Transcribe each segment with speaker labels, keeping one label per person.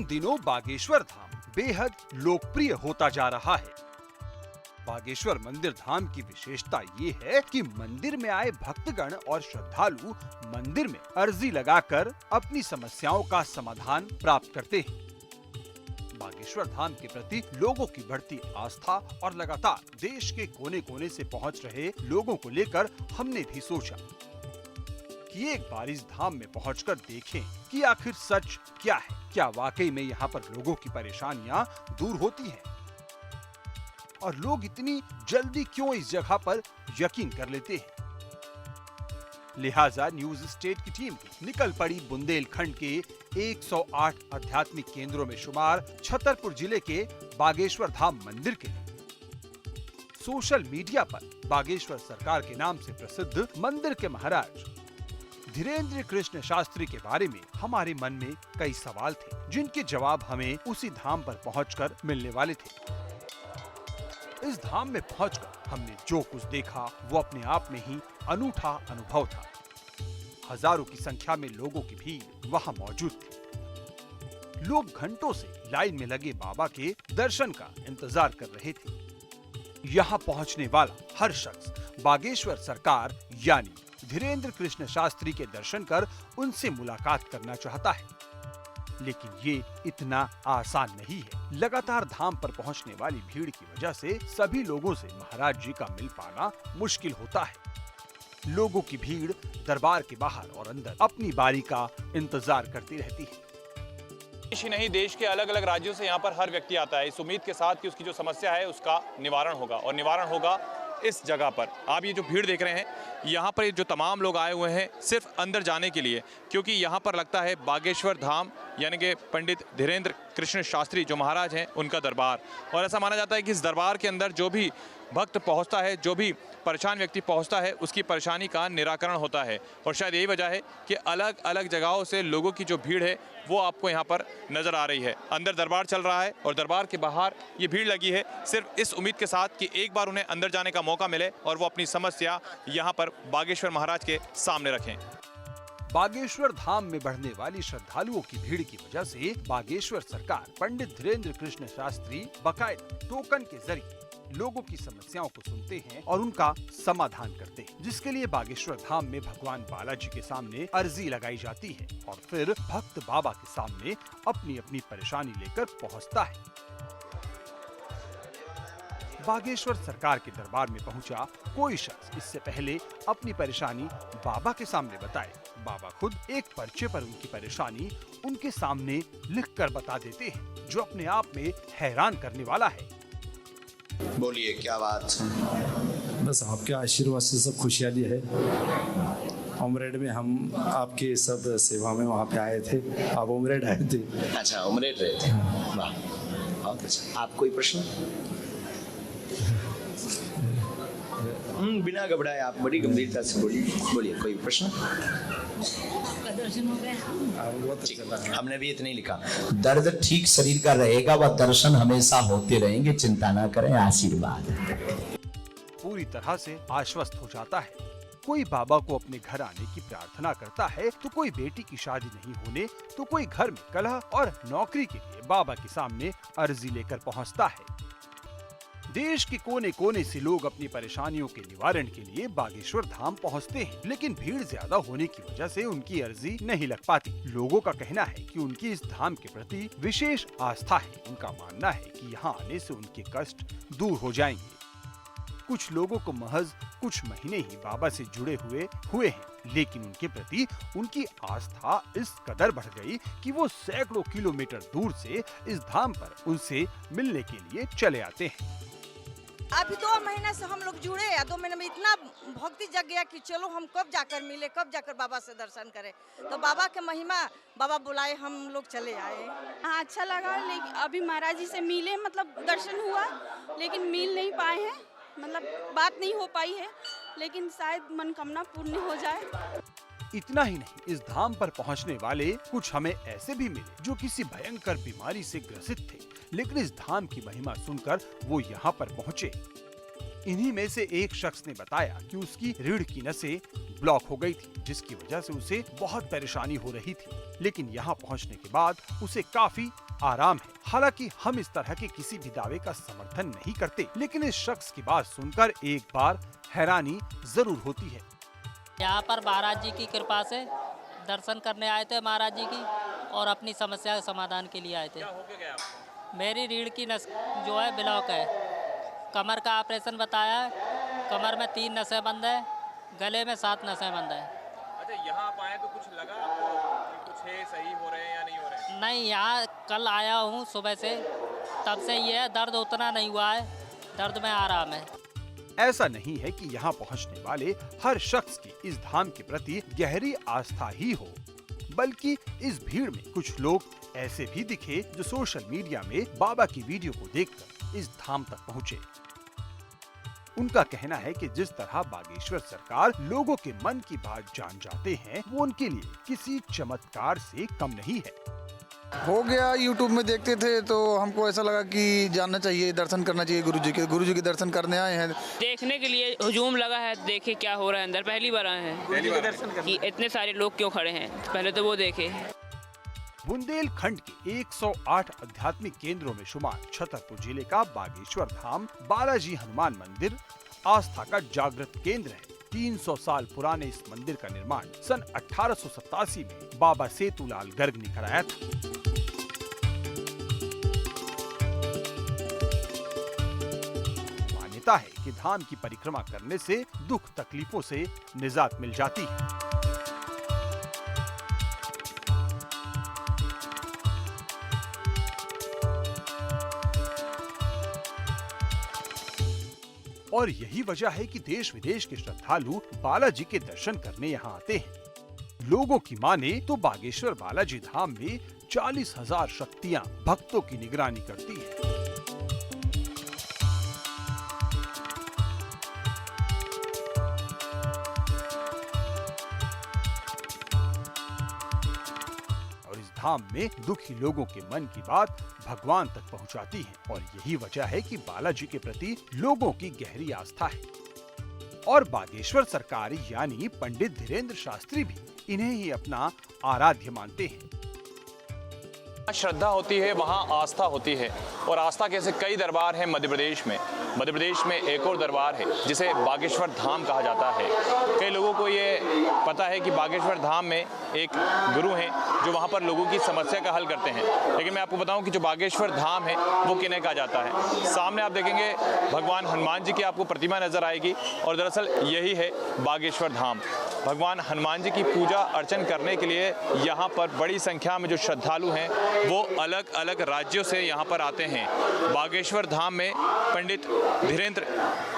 Speaker 1: दिनों बागेश्वर धाम बेहद लोकप्रिय होता जा रहा है। बागेश्वर मंदिर धाम की विशेषता ये है कि मंदिर में आए भक्तगण और श्रद्धालु मंदिर में अर्जी लगाकर अपनी समस्याओं का समाधान प्राप्त करते हैं। बागेश्वर धाम के प्रति लोगों की बढ़ती आस्था और लगातार देश के कोने कोने से पहुंच रहे लोगों को लेकर हमने भी सोचा कि एक बार इस धाम में पहुंचकर देखें कि आखिर सच क्या है। क्या वाकई में यहाँ पर लोगों की परेशानियां दूर होती हैं? और लोग इतनी जल्दी क्यों इस जगह पर यकीन कर लेते हैं? लिहाजा न्यूज स्टेट की टीम निकल पड़ी बुंदेलखंड के 108 आध्यात्मिक केंद्रों में शुमार छतरपुर जिले के बागेश्वर धाम मंदिर के लिए। सोशल मीडिया पर बागेश्वर सरकार के नाम से प्रसिद्ध मंदिर के महाराज धीरेन्द्र कृष्ण शास्त्री के बारे में हमारे मन में कई सवाल थे, जिनके जवाब हमें उसी धाम पर पहुंचकर मिलने वाले थे। इस धाम में पहुंचकर हमने जो कुछ देखा वो अपने आप में ही अनूठा अनुभव था। हजारों की संख्या में लोगों की भीड़ वहां मौजूद थी। लोग घंटों से लाइन में लगे बाबा के दर्शन का इंतजार कर रहे थे। यहाँ पहुंचने वाला हर शख्स बागेश्वर सरकार यानी धीरेन्द्र कृष्ण शास्त्री के दर्शन कर उनसे मुलाकात करना चाहता है, लेकिन ये इतना आसान नहीं है। लगातार धाम पर पहुंचने वाली भीड़ की वजह से सभी लोगों से महाराज जी का मिल पाना मुश्किल होता है। लोगों की भीड़ दरबार के बाहर और अंदर अपनी बारी का इंतजार करती रहती है।
Speaker 2: देश ही नहीं, देश के अलग अलग राज्यों से यहाँ पर हर व्यक्ति आता है इस उम्मीद के साथ कि उसकी जो समस्या है उसका निवारण होगा, और निवारण होगा इस जगह पर। आप ये जो भीड़ देख रहे हैं, यहाँ पर जो तमाम लोग आए हुए हैं सिर्फ अंदर जाने के लिए, क्योंकि यहाँ पर लगता है बागेश्वर धाम यानी कि पंडित धीरेन्द्र कृष्ण शास्त्री जो महाराज हैं उनका दरबार। और ऐसा माना जाता है कि इस दरबार के अंदर जो भी भक्त पहुँचता है, जो भी परेशान व्यक्ति पहुँचता है, उसकी परेशानी का निराकरण होता है। और शायद यही वजह है कि अलग अलग जगहों से लोगों की जो भीड़ है वो आपको यहाँ पर नज़र आ रही है। अंदर दरबार चल रहा है और दरबार के बाहर ये भीड़ लगी है सिर्फ इस उम्मीद के साथ कि एक बार उन्हें अंदर जाने का मौका मिले और वो अपनी समस्या यहाँ पर बागेश्वर महाराज के सामने रखें।
Speaker 1: बागेश्वर धाम में बढ़ने वाली श्रद्धालुओं की भीड़ की वजह से बागेश्वर सरकार पंडित धीरेन्द्र कृष्ण शास्त्री बाकायदा टोकन के जरिए लोगों की समस्याओं को सुनते हैं और उनका समाधान करते हैं, जिसके लिए बागेश्वर धाम में भगवान बालाजी के सामने अर्जी लगाई जाती है और फिर भक्त बाबा के सामने अपनी अपनी परेशानी लेकर पहुंचता है। बागेश्वर सरकार के दरबार में पहुंचा कोई शख्स इससे पहले अपनी परेशानी बाबा के सामने बताए, बाबा खुद एक पर्चे पर उनकी परेशानी उनके सामने लिखकर बता देते हैं, जो अपने आप में हैरान करने वाला है।
Speaker 3: बोलिए, क्या बात है?
Speaker 4: बस आपके आशीर्वाद से सब खुशहाली है। उमरेड में हम आपके सब सेवा में वहाँ पे आए थे। आप उमरेड आए थे?
Speaker 3: अच्छा, उमरेड रहे थे। वाह, बहुत अच्छा। आप कोई प्रश्न? बिना घबराए आप बड़ी गंभीरता से बोलिए, कोई प्रश्न?
Speaker 5: दर्शन हो गया।
Speaker 3: हमने भी इतना ही लिखा, दर्द ठीक शरीर का रहेगा, वह दर्शन हमेशा होते रहेंगे, चिंता ना करें, आशीर्वाद।
Speaker 1: पूरी तरह से आश्वस्त हो जाता है। कोई बाबा को अपने घर आने की प्रार्थना करता है, तो कोई बेटी की शादी नहीं होने, तो कोई घर में कलह और नौकरी के लिए बाबा के सामने अर्जी लेकर पहुंचता है। देश के कोने कोने से लोग अपनी परेशानियों के निवारण के लिए बागेश्वर धाम पहुंचते हैं, लेकिन भीड़ ज्यादा होने की वजह से उनकी अर्जी नहीं लग पाती। लोगों का कहना है कि उनकी इस धाम के प्रति विशेष आस्था है। उनका मानना है कि यहाँ आने से उनके कष्ट दूर हो जाएंगे। कुछ लोगों को महज कुछ महीने ही बाबा से जुड़े हुए हैं, लेकिन उनके प्रति उनकी आस्था इस कदर बढ़ गई कि वो सैकड़ों किलोमीटर दूर से इस धाम पर उनसे मिलने के लिए चले आते हैं।
Speaker 6: अभी 2 महीने से हम लोग जुड़े हैं। 2 महीने में इतना भक्ति जग गया कि चलो हम कब जाकर मिले, कब जाकर बाबा से दर्शन करें। तो बाबा के महिमा, बाबा बुलाए, हम लोग चले आए।
Speaker 5: हाँ, अच्छा लगा। लेकिन अभी महाराज जी से मिले, मतलब दर्शन हुआ, लेकिन मिल नहीं पाए हैं, मतलब बात नहीं हो पाई है, लेकिन शायद मनोकामना पूर्ण हो जाए।
Speaker 1: इतना ही नहीं, इस धाम पर पहुंचने वाले कुछ हमें ऐसे भी मिले जो किसी भयंकर बीमारी से ग्रसित थे, लेकिन इस धाम की महिमा सुनकर वो यहाँ पर पहुँचे। इन्हीं में से एक शख्स ने बताया कि उसकी रीढ़ की नसें ब्लॉक हो गई थी, जिसकी वजह से उसे बहुत परेशानी हो रही थी, लेकिन यहाँ पहुँचने के बाद उसे काफी आराम है। हालांकि हम इस तरह के किसी भी दावे का समर्थन नहीं करते, लेकिन इस शख्स की बात सुनकर एक बार हैरानी जरूर होती है।
Speaker 7: यहाँ पर महाराज जी की कृपा से दर्शन करने आए थे महाराज जी की, और अपनी समस्या के समाधान के लिए आए थे। मेरी रीढ़ की नस जो है ब्लॉक है, कमर का ऑपरेशन बताया है, कमर में 3 नसें बंद है, गले में 7 नसें बंद है।
Speaker 2: अच्छा, यहाँ आप आए तो कुछ लगा आपको कि कुछ है, सही हो रहे हैं या नहीं हो रहे हैं?
Speaker 7: नहीं, यहाँ कल आया हूँ सुबह से, तब से ये है, दर्द उतना नहीं हुआ है, दर्द में आराम है।
Speaker 1: ऐसा नहीं है कि यहाँ पहुँचने वाले हर शख्स की इस धाम के प्रति गहरी आस्था ही हो, बल्कि इस भीड़ में कुछ लोग ऐसे भी दिखे जो सोशल मीडिया में बाबा की वीडियो को देखकर इस धाम तक पहुँचे। उनका कहना है कि जिस तरह बागेश्वर सरकार लोगों के मन की बात जान जाते हैं, वो उनके लिए किसी चमत्कार से कम नहीं है।
Speaker 8: हो गया, यूट्यूब में देखते थे तो हमको ऐसा लगा कि जानना चाहिए, दर्शन करना चाहिए गुरुजी के दर्शन करने आए हैं।
Speaker 9: देखने के लिए हुजूम लगा है, देखे क्या हो रहा है अंदर। पहली बार आए हैं कि इतने सारे लोग क्यों खड़े हैं, पहले तो वो देखे।
Speaker 1: बुंदेलखंड के 108 आध्यात्मिक केंद्रों में शुमार छतरपुर जिले का बागेश्वर धाम बालाजी हनुमान मंदिर आस्था का जागृत केंद्र है। 300 साल पुराने इस मंदिर का निर्माण सन 1887 में बाबा सेतुलाल गर्ग ने कराया था। मान्यता है कि धाम की परिक्रमा करने से दुख तकलीफों से निजात मिल जाती है। और यही वजह है कि देश विदेश के श्रद्धालु बालाजी के दर्शन करने यहाँ आते हैं। लोगों की माने तो बागेश्वर बालाजी धाम में 40,000 शक्तियाँ भक्तों की निगरानी करती हैं। और इस धाम में दुखी लोगों के मन की बात भगवान तक पहुंचाती है, और यही वजह है कि बालाजी के प्रति लोगों की गहरी आस्था है। और बागेश्वर सरकार यानी पंडित धीरेन्द्र शास्त्री भी इन्हें ही अपना आराध्य मानते हैं।
Speaker 2: श्रद्धा होती है, वहाँ आस्था होती है, और आस्था के ऐसे कई दरबार हैं मध्य प्रदेश में। मध्य प्रदेश में एक और दरबार है जिसे बागेश्वर धाम कहा जाता है। कई लोगों को ये पता है कि बागेश्वर धाम में एक गुरु हैं जो वहाँ पर लोगों की समस्या का हल करते हैं, लेकिन मैं आपको बताऊं कि जो बागेश्वर धाम है वो किन्हें कहा जाता है। सामने आप देखेंगे भगवान हनुमान जी की आपको प्रतिमा नजर आएगी, और दरअसल यही है बागेश्वर धाम। भगवान हनुमान जी की पूजा अर्चन करने के लिए यहाँ पर बड़ी संख्या में जो श्रद्धालु हैं वो अलग अलग राज्यों से यहाँ पर आते हैं। बागेश्वर धाम में पंडित धीरेन्द्र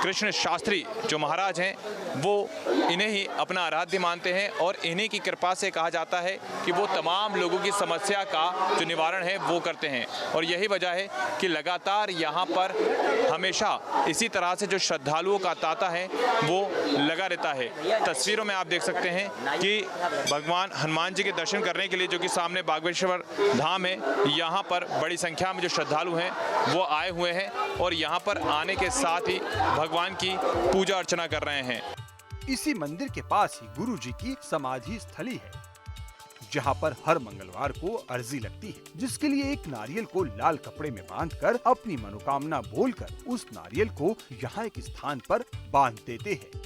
Speaker 2: कृष्ण शास्त्री जो महाराज हैं वो इन्हें ही अपना आराध्य मानते हैं, और इन्हीं की कृपा से कहा जाता है कि वो तमाम लोगों की समस्या का जो निवारण है वो करते हैं। और यही वजह है कि लगातार यहाँ पर हमेशा इसी तरह से जो श्रद्धालुओं का तांता है वो लगा रहता है। तस्वीरों में आप देख सकते हैं कि भगवान हनुमान जी के दर्शन करने के लिए जो कि सामने बागेश्वर धाम है, यहाँ पर बड़ी संख्या में जो श्रद्धालु हैं वो आए हुए हैं, और यहाँ पर आने के साथ ही भगवान की पूजा अर्चना कर रहे हैं।
Speaker 1: इसी मंदिर के पास ही गुरु जी की समाधि स्थली है, जहाँ पर हर मंगलवार को अर्जी लगती है, जिसके लिए एक नारियल को लाल कपड़े में बांधकर अपनी मनोकामना बोलकर उस नारियल को यहाँ एक स्थान पर बांध देते हैं,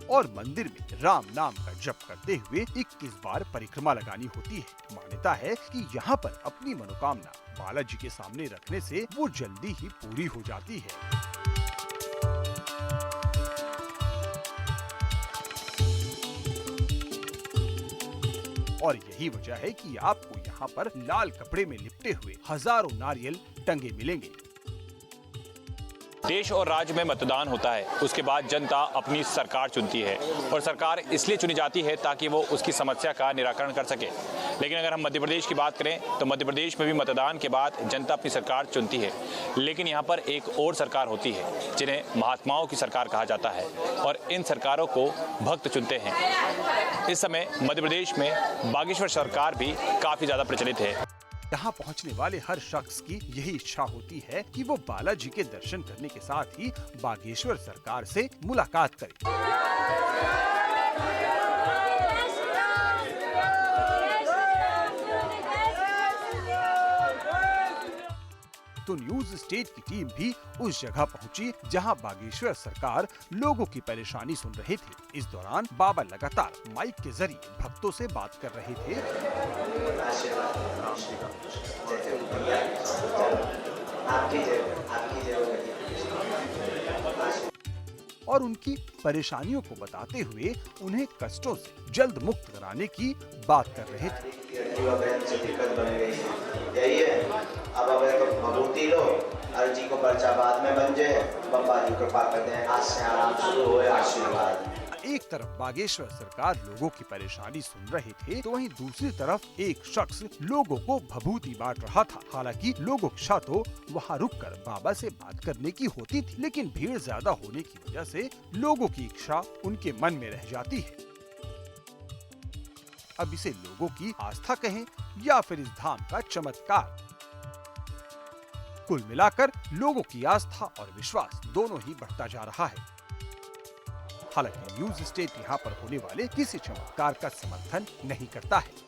Speaker 1: और मंदिर में राम नाम का जप करते हुए 21 बार परिक्रमा लगानी होती है। मान्यता है कि यहाँ पर अपनी मनोकामना बालाजी के सामने रखने से वो जल्दी ही पूरी हो जाती है। और यही वजह है कि आपको यहाँ पर लाल कपड़े में लिपटे हुए हजारों नारियल टंगे मिलेंगे।
Speaker 2: देश और राज्य में मतदान होता है, उसके बाद जनता अपनी सरकार चुनती है, और सरकार इसलिए चुनी जाती है ताकि वो उसकी समस्या का निराकरण कर सके। लेकिन अगर हम मध्य प्रदेश की बात करें तो मध्य प्रदेश में भी मतदान के बाद जनता अपनी सरकार चुनती है, लेकिन यहाँ पर एक और सरकार होती है जिन्हें महात्माओं की सरकार कहा जाता है, और इन सरकारों को भक्त चुनते हैं। इस समय मध्य प्रदेश में बागेश्वर सरकार भी काफी ज्यादा प्रचलित है।
Speaker 1: यहाँ पहुँचने वाले हर शख्स की यही इच्छा होती है कि वो बालाजी के दर्शन करने के साथ ही बागेश्वर सरकार से मुलाकात करे। तो न्यूज स्टेट की टीम भी उस जगह पहुंची जहां बागेश्वर सरकार लोगों की परेशानी सुन रहे थे। इस दौरान बाबा लगातार माइक के जरिए भक्तों से बात कर रहे थे। और उनकी परेशानियों को बताते हुए उन्हें कष्टों से जल्द मुक्त कराने की बात कर रहे थे।
Speaker 10: अब भभूति लो, अर्जी को पर्चा बाद में बन जाए, बाबा जी कृपा कर दें, आज से आराम शुरू हो, आशीर्वाद।
Speaker 1: एक तरफ बागेश्वर सरकार लोगों की परेशानी सुन रहे थे, तो वहीं दूसरी तरफ एक शख्स लोगों को भभूति बांट रहा था। हालांकि लोगों की इच्छा तो वहां रुककर बाबा से बात करने की होती थी, लेकिन भीड़ ज्यादा होने की वजह से लोगों की इच्छा उनके मन में रह जाती है। अब इसे लोगों की आस्था कहें या फिर इस धाम का चमत्कार, कुल मिलाकर लोगों की आस्था और विश्वास दोनों ही बढ़ता जा रहा है। हालांकि न्यूज स्टेट यहाँ पर होने वाले किसी चमत्कार का समर्थन नहीं करता है।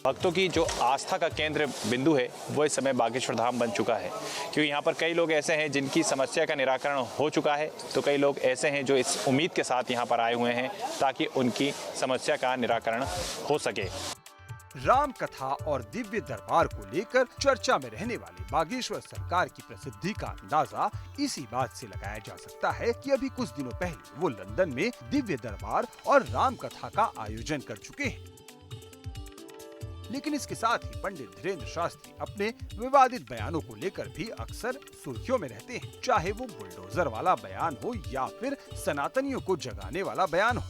Speaker 2: भक्तों की जो आस्था का केंद्र बिंदु है वो इस समय बागेश्वर धाम बन चुका है, क्योंकि यहाँ पर कई लोग ऐसे हैं जिनकी समस्या का निराकरण हो चुका है, तो कई लोग ऐसे हैं जो इस उम्मीद के साथ यहाँ पर आए हुए हैं ताकि उनकी समस्या का निराकरण हो सके।
Speaker 1: राम कथा और दिव्य दरबार को लेकर चर्चा में रहने वाली बागेश्वर सरकार की प्रसिद्धि का अंदाजा इसी बात से लगाया जा सकता है कि अभी कुछ दिनों पहले वो लंदन में दिव्य दरबार और राम कथा का आयोजन कर चुके हैं। लेकिन इसके साथ ही पंडित धीरेन्द्र शास्त्री अपने विवादित बयानों को लेकर भी अक्सर सुर्खियों में रहते हैं, चाहे वो बुलडोजर वाला बयान हो या फिर सनातनियों को जगाने वाला बयान हो,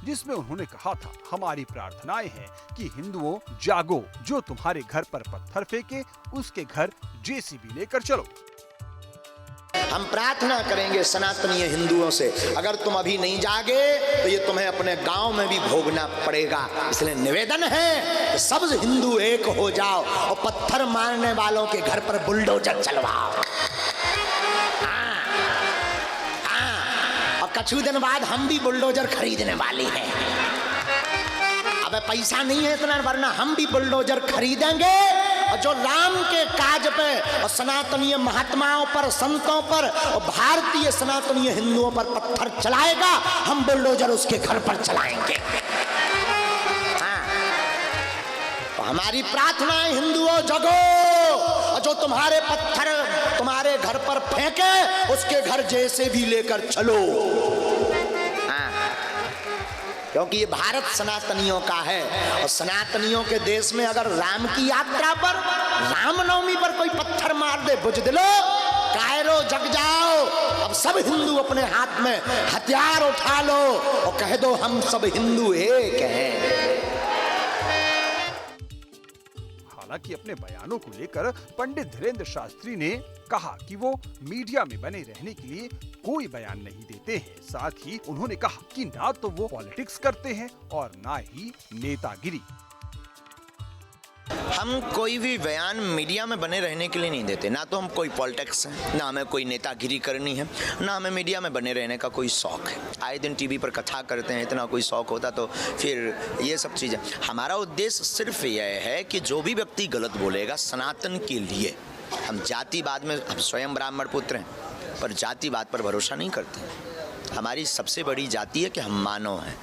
Speaker 1: जिसमें उन्होंने कहा था, हमारी प्रार्थनाएं हैं कि हिंदुओं जागो, जो तुम्हारे घर पर पत्थर फेंके उसके घर जेसीबी लेकर चलो।
Speaker 3: हम प्रार्थना करेंगे सनातनीय हिंदुओं से, अगर तुम अभी नहीं जागे तो ये तुम्हें अपने गांव में भी भोगना पड़ेगा। इसलिए निवेदन है कि सब हिंदू एक हो जाओ और पत्थर मारने वालों के घर पर बुलडोजर चलवाओ। कुछ दिन बाद हम भी बुलडोजर खरीदने वाले हैं। अब पैसा नहीं है इतना, वरना हम भी बुलडोजर खरीदेंगे और जो राम के काज पे और सनातनीय महात्माओं पर, संतों पर और भारतीय सनातनीय हिंदुओं पर पत्थर चलाएगा, हम बुलडोजर उसके घर पर चलाएंगे। तो हमारी प्रार्थना है, हिंदुओं जगो, और जो तुम्हारे पत्थर तुम्हारे घर पर फेंके उसके घर जैसे भी लेकर चलो। क्योंकि ये भारत सनातनियों का है, और सनातनियों के देश में अगर राम की यात्रा पर, रामनवमी पर कोई पत्थर मार दे, बुझदिलो, कायरो जग जाओ। अब सब हिंदू अपने हाथ में हथियार उठा लो और कह दो हम सब हिंदू एक हैं।
Speaker 1: हालांकि अपने बयानों को लेकर पंडित धीरेन्द्र शास्त्री ने कहा कि वो मीडिया में बने रहने के लिए कोई बयान नहीं देते हैं। साथ ही उन्होंने कहा कि ना तो वो पॉलिटिक्स करते हैं और ना ही नेतागिरी।
Speaker 3: हम कोई भी बयान मीडिया में बने रहने के लिए नहीं देते, ना तो हम कोई पॉलिटिक्स है, ना हमें कोई नेतागिरी करनी है, ना हमें मीडिया में बने रहने का कोई शौक है। आए दिन टीवी पर कथा करते हैं, इतना कोई शौक होता तो फिर ये सब चीज़ें। हमारा उद्देश्य सिर्फ यह है कि जो भी व्यक्ति गलत बोलेगा सनातन के लिए, हम जातिवाद में, हम स्वयं ब्राह्मण पुत्र हैं पर जातिवाद पर भरोसा नहीं करते। हमारी सबसे बड़ी जाति है कि हम मानव हैं,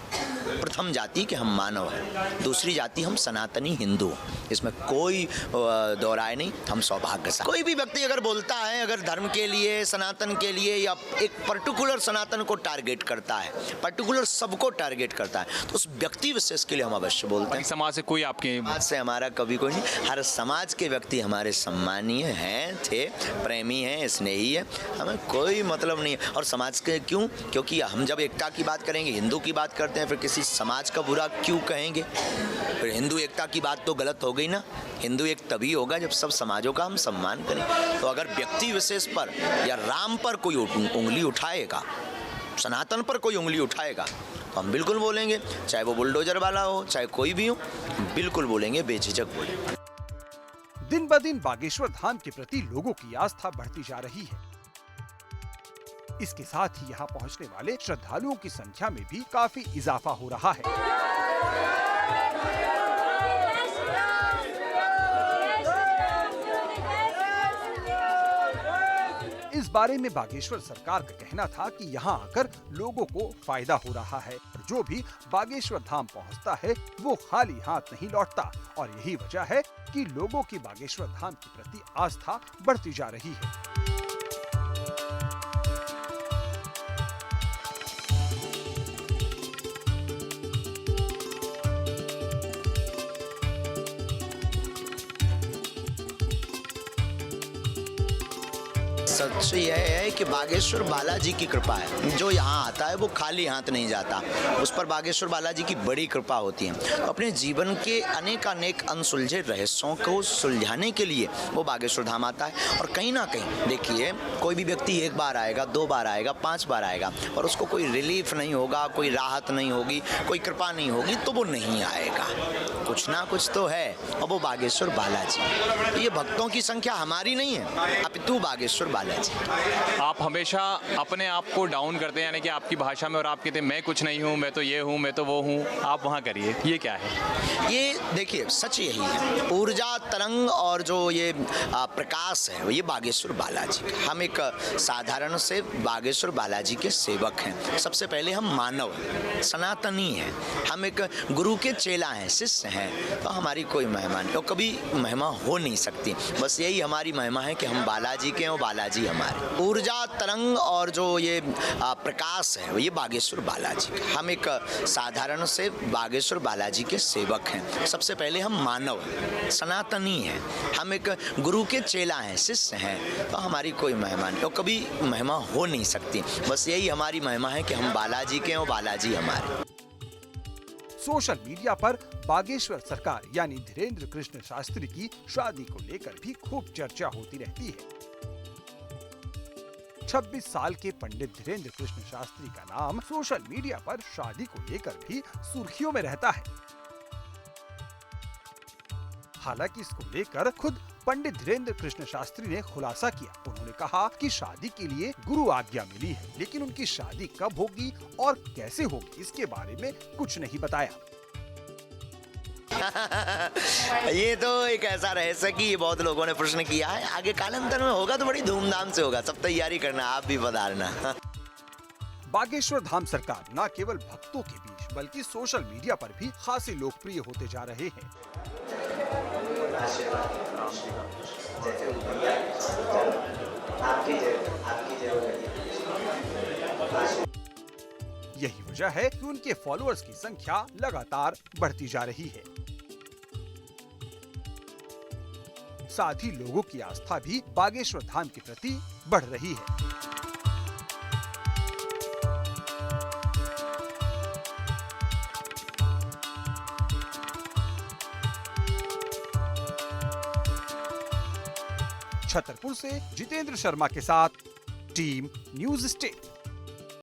Speaker 3: प्रथम जाति कि हम मानव हैं, दूसरी जाति हम सनातनी हिंदू, इसमें कोई दो राय नहीं, हम सौभाग्यशाली। कोई भी व्यक्ति अगर बोलता है, अगर धर्म के लिए, सनातन के लिए, या एक पर्टिकुलर सनातन को टारगेट करता है, पर्टिकुलर सबको टारगेट करता है, तो उस व्यक्ति विशेष के लिए हम अवश्य बोलते हैं।
Speaker 2: समाज से कोई आपके
Speaker 3: समाज से हमारा कभी कोई नहीं, हर समाज के व्यक्ति हमारे सम्मानीय हैं, थे, प्रेमी हैं, स्नेही है, हमें कोई मतलब नहीं है। और समाज के क्यों? क्योंकि हम जब एकता की बात करेंगे, हिंदू की बात करते हैं, फिर किसी समाज का बुरा क्यों कहेंगे? फिर हिंदू एकता की बात तो गलत हो गई ना। हिंदू एक तभी होगा जब सब समाजों का हम सम्मान करें। तो अगर व्यक्ति विशेष पर या राम पर कोई उंगली उठाएगा, सनातन पर कोई उंगली उठाएगा, तो हम बिल्कुल बोलेंगे, चाहे वो बुलडोजर वाला हो, चाहे कोई भी हो, बिल्कुल बोलेंगे, बेझिझक बोलेंगे।
Speaker 1: दिन ब दिन बागेश्वर धाम के प्रति लोगों की आस्था बढ़ती जा रही है। इसके साथ ही यहाँ पहुँचने वाले श्रद्धालुओं की संख्या में भी काफी इजाफा हो रहा है। इस बारे में बागेश्वर सरकार का कहना था कि यहाँ आकर लोगों को फायदा हो रहा है और जो भी बागेश्वर धाम पहुँचता है वो खाली हाथ नहीं लौटता और यही वजह है कि लोगों की बागेश्वर धाम के प्रति आस्था बढ़ती जा रही है।
Speaker 3: सच यह है कि बागेश्वर बालाजी की कृपा है। जो यहाँ आता है वो खाली हाथ नहीं जाता, उस पर बागेश्वर बालाजी की बड़ी कृपा होती है। अपने जीवन के अनेक अनसुलझे रहस्यों को सुलझाने के लिए वो बागेश्वर धाम आता है। और कहीं ना कहीं देखिए, कोई भी व्यक्ति 1 बार आएगा, 2 बार आएगा, 5 बार आएगा और उसको कोई रिलीफ नहीं होगा, कोई राहत नहीं होगी, कोई कृपा नहीं होगी तो वो नहीं आएगा। कुछ ना कुछ तो है और वो बागेश्वर बालाजी। ये भक्तों की संख्या हमारी नहीं है, अपितु बागेश्वर बालाजी।
Speaker 2: आप हमेशा अपने आप को डाउन करते हैं, यानी कि आपकी भाषा में, और आप कहते हैं मैं कुछ नहीं हूँ, मैं तो ये हूँ, मैं तो वो हूँ। आप वहाँ करिए, ये क्या है?
Speaker 3: ये देखिए, सच यही है। ऊर्जा तरंग और जो ये प्रकाश है, ये बागेश्वर बालाजी। हम एक साधारण से बागेश्वर बालाजी के सेवक हैं। सबसे पहले हम मानव सनातनी हैं, हम एक गुरु के चेला हैं, शिष्य हैं। तो हमारी कोई महिमा नहीं, और कभी महिमा हो नहीं सकती। बस यही हमारी महिमा है कि हम बालाजी के हैं और बालाजी हमारे। ऊर्जा तरंग और जो ये प्रकाश है, ये बागेश्वर बालाजी। हम एक साधारण से बागेश्वर बालाजी के सेवक हैं। सबसे पहले हम मानव सनातनी हैं, हम एक गुरु के चेला हैं, शिष्य हैं। तो हमारी कोई महिमा नहीं, और कभी महिमा हो नहीं सकती। बस यही हमारी महिमा है कि हम बालाजी के हैं और बालाजी हमारे।
Speaker 1: सोशल मीडिया पर बागेश्वर सरकार यानी धीरेन्द्र कृष्ण शास्त्री की शादी को लेकर भी खूब चर्चा होती रहती है। 26 साल के पंडित धीरेन्द्र कृष्ण शास्त्री का नाम सोशल मीडिया पर शादी को लेकर भी सुर्खियों में रहता है। हालांकि इसको लेकर खुद पंडित धीरेन्द्र कृष्ण शास्त्री ने खुलासा किया। उन्होंने कहा कि शादी के लिए गुरु आज्ञा मिली है, लेकिन उनकी शादी कब होगी और कैसे होगी इसके बारे में कुछ नहीं बताया।
Speaker 3: ये तो एक ऐसा रहस्य कि ये बहुत लोगों ने प्रश्न किया है। आगे कालांतर में होगा तो बड़ी धूमधाम से होगा, सब तैयारी करना, आप भी पधारना।
Speaker 1: बागेश्वर धाम सरकार न केवल भक्तों के बीच बल्कि सोशल मीडिया पर भी खासी लोकप्रिय होते जा रहे हैं। यही वजह है कि उनके फॉलोअर्स की संख्या लगातार बढ़ती जा रही है। साथ ही लोगों की आस्था भी बागेश्वर धाम के प्रति बढ़ रही है। छतरपुर से जितेंद्र शर्मा के साथ टीम न्यूज़ स्टेट।